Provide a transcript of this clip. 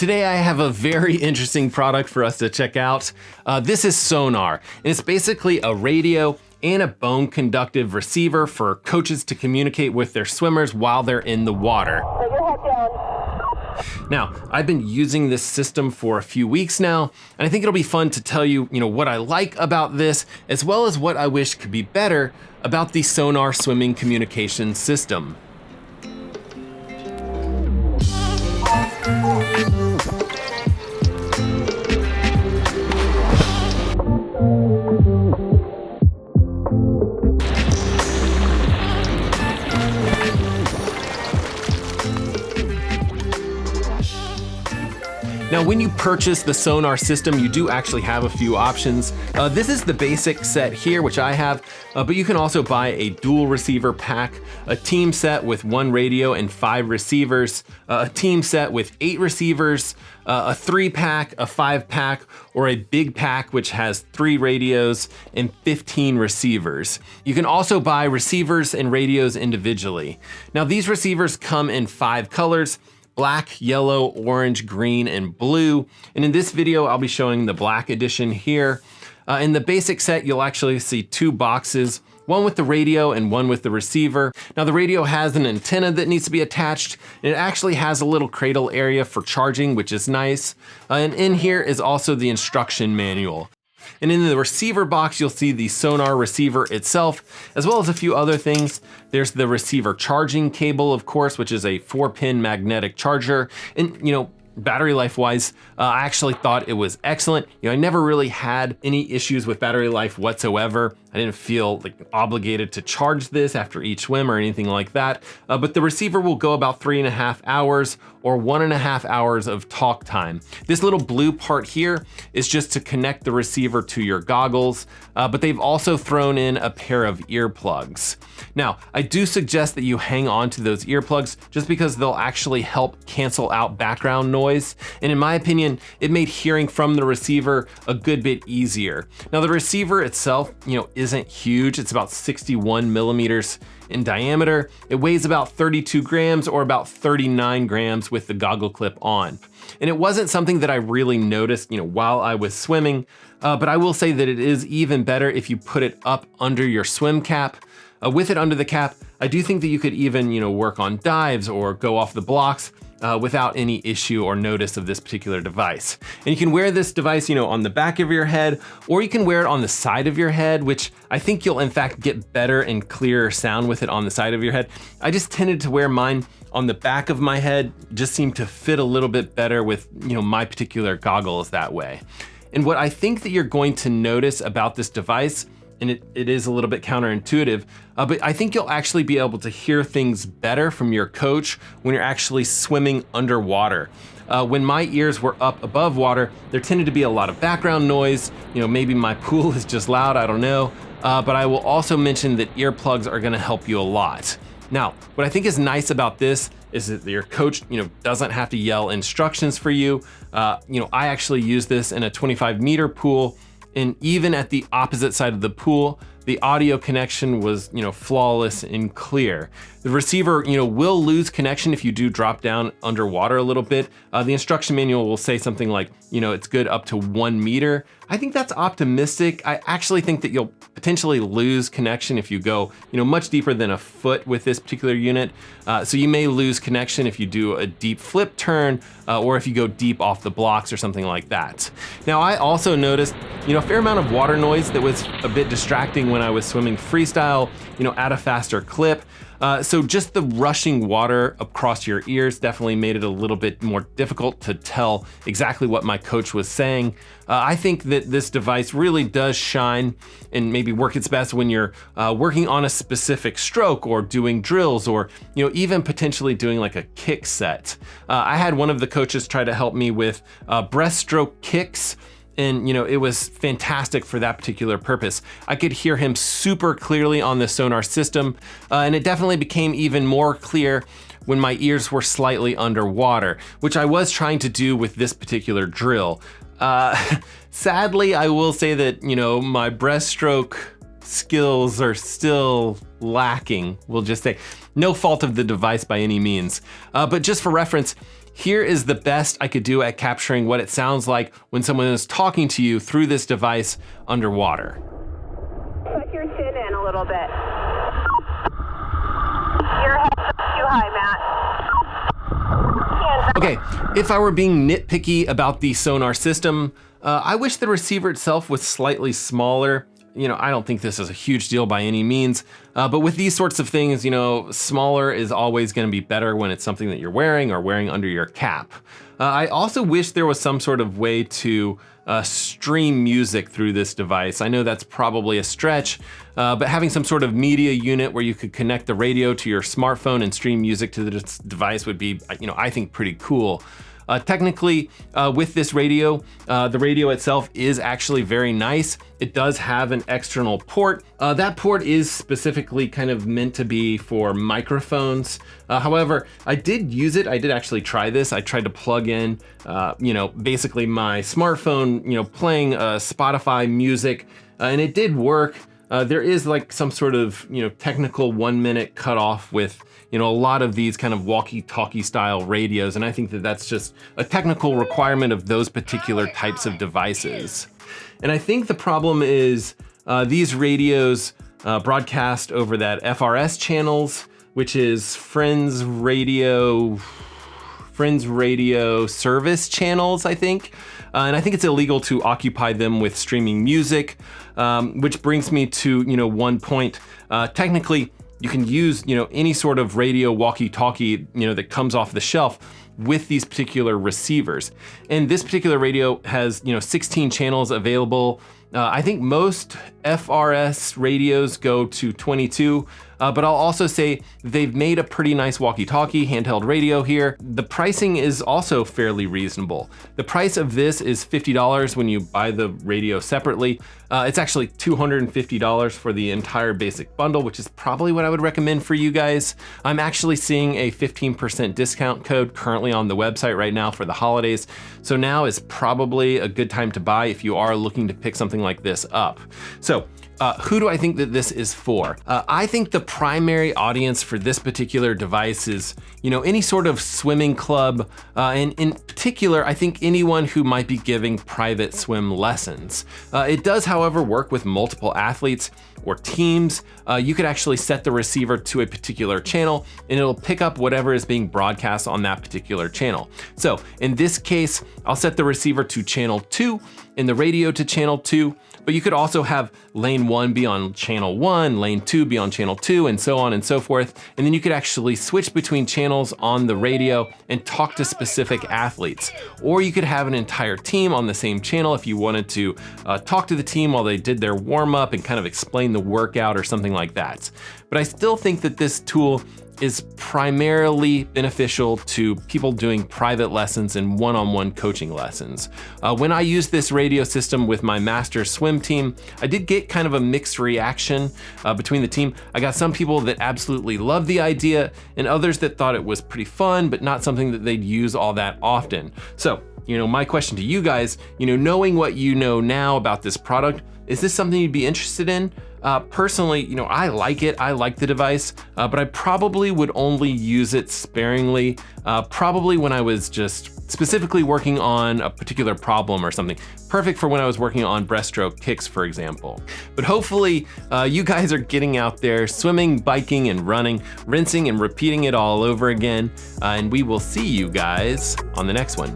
Today I have a very interesting product for us to check out. This is SONR, and it's basically a radio and a bone conductive receiver for coaches to communicate with their swimmers while they're in the water. Put your head down. Now, I've been using this system for a few weeks now, and I think it'll be fun to tell you, what I like about this, as well as what I wish could be better about the SONR swimming communication system. Now, when you purchase the SONR system, you do actually have a few options. This is the basic set here, which I have, but you can also buy a dual receiver pack, a team set with 1 radio and 5 receivers, a team set with 8 receivers, a 3-pack, a 5-pack, or a big pack which has 3 radios and 15 receivers. You can also buy receivers and radios individually. Now, these receivers come in 5 colors: black, yellow, orange, green, and blue. And in this video, I'll be showing the black edition here. In the basic set, you'll actually see 2 boxes, one with the radio and one with the receiver. Now, the radio has an antenna that needs to be attached, and it actually has a little cradle area for charging, which is nice. And in here is also the instruction manual. And in the receiver box, you'll see the SONR receiver itself, as well as a few other things. There's the receiver charging cable, of course, which is a 4-pin magnetic charger. And, battery life wise, I actually thought it was excellent. I never really had any issues with battery life whatsoever. I didn't feel obligated to charge this after each swim or anything like that. But the receiver will go about 3.5 hours or 1.5 hours of talk time. This little blue part here is just to connect the receiver to your goggles, but they've also thrown in a pair of earplugs. Now, I do suggest that you hang on to those earplugs just because they'll actually help cancel out background noise. And in my opinion, it made hearing from the receiver a good bit easier. Now, the receiver itself, isn't huge. It's about 61 millimeters in diameter. It weighs about 32 grams or about 39 grams with the goggle clip on. And it wasn't something that I really noticed, while I was swimming, but I will say that it is even better if you put it up under your swim cap. With it under the cap, I do think that you could even, work on dives or go off the blocks without any issue or notice of this particular device. And you can wear this device, on the back of your head, or you can wear it on the side of your head, which I think you'll in fact get better and clearer sound with it on the side of your head. I just tended to wear mine on the back of my head, just seemed to fit a little bit better with, my particular goggles that way. And what I think that you're going to notice about this device, and it is a little bit counterintuitive, but I think you'll actually be able to hear things better from your coach when you're actually swimming underwater. When my ears were up above water, there tended to be a lot of background noise. Maybe my pool is just loud, I don't know. But I will also mention that earplugs are gonna help you a lot. Now, what I think is nice about this is that your coach, doesn't have to yell instructions for you. I actually use this in a 25-meter pool, and even at the opposite side of the pool, the audio connection was, flawless and clear. The receiver, will lose connection if you do drop down underwater a little bit. The instruction manual will say something like, it's good up to 1 meter. I think that's optimistic. I actually think that you'll potentially lose connection if you go, much deeper than a foot with this particular unit. So you may lose connection if you do a deep flip turn, or if you go deep off the blocks or something like that. Now, I also noticed, a fair amount of water noise that was a bit distracting when I was swimming freestyle, at a faster clip. So just the rushing water across your ears definitely made it a little bit more difficult to tell exactly what my coach was saying. I think that this device really does shine and maybe work its best when you're working on a specific stroke or doing drills, or even potentially doing like a kick set. I had one of the coaches try to help me with breaststroke kicks. And it was fantastic for that particular purpose. I could hear him super clearly on the SONR system, and it definitely became even more clear when my ears were slightly underwater, which I was trying to do with this particular drill. Sadly, I will say that, my breaststroke skills are still lacking, we'll just say. No fault of the device by any means. But just for reference, here is the best I could do at capturing what it sounds like when someone is talking to you through this device underwater. Put your chin in a little bit. Your head's up too high, Matt. Okay, if I were being nitpicky about the sonar system, I wish the receiver itself was slightly smaller. You know, I don't think this is a huge deal by any means, but with these sorts of things, you know, smaller is always going to be better when it's something that you're wearing or wearing under your cap. I also wish there was some sort of way to stream music through this device. I know that's probably a stretch, but having some sort of media unit where you could connect the radio to your smartphone and stream music to the device would be, you know, I think pretty cool. Technically, with this radio, the radio itself is actually very nice. It does have an external port. That port is specifically kind of meant to be for microphones. However, I did use it. I did actually try this. I tried to plug in, you know, basically my smartphone, you know, playing Spotify music, and it did work. There is like some sort of, you know, technical 1 minute cutoff with, you know, a lot of these kind of walkie-talkie style radios, and I think that that's just a technical requirement of those particular types of devices. And I think the problem is these radios broadcast over that FRS channels, which is Friends Radio Service channels, I think. And I think it's illegal to occupy them with streaming music, which brings me to, you know, one point. Technically, you can use, you know, any sort of radio walkie-talkie, you know, that comes off the shelf with these particular receivers. And this particular radio has, you know, 16 channels available. I think most FRS radios go to 22, but I'll also say they've made a pretty nice walkie-talkie handheld radio here. The pricing is also fairly reasonable. The price of this is $50 when you buy the radio separately. It's actually $250 for the entire basic bundle, which is probably what I would recommend for you guys. I'm actually seeing a 15% discount code currently on the website right now for the holidays. So now is probably a good time to buy if you are looking to pick something like this up. So who do I think that this is for? I think the primary audience for this particular device is, you know, any sort of swimming club, and in particular, I think anyone who might be giving private swim lessons. It does, however, work with multiple athletes or teams. You could actually set the receiver to a particular channel and it'll pick up whatever is being broadcast on that particular channel. So in this case, I'll set the receiver to channel 2 and the radio to channel 2, but you could also have lane 1 be on channel 1, lane 2 be on channel 2, and so on and so forth. And then you could actually switch between channels on the radio and talk to specific athletes. Or you could have an entire team on the same channel if you wanted to talk to the team while they did their warm up and kind of explain the workout or something like that. But I still think that this tool is primarily beneficial to people doing private lessons and one-on-one coaching lessons. When I used this radio system with my master swim team, I did get kind of a mixed reaction between the team. I got some people that absolutely loved the idea and others that thought it was pretty fun, but not something that they'd use all that often. So, you know, my question to you guys, you know, knowing what you know now about this product, is this something you'd be interested in? Personally, you know, I like it. I like the device, but I probably would only use it sparingly, probably when I was just specifically working on a particular problem or something. Perfect for when I was working on breaststroke kicks, for example. But hopefully you guys are getting out there swimming, biking, and running, rinsing and repeating it all over again. And we will see you guys on the next one.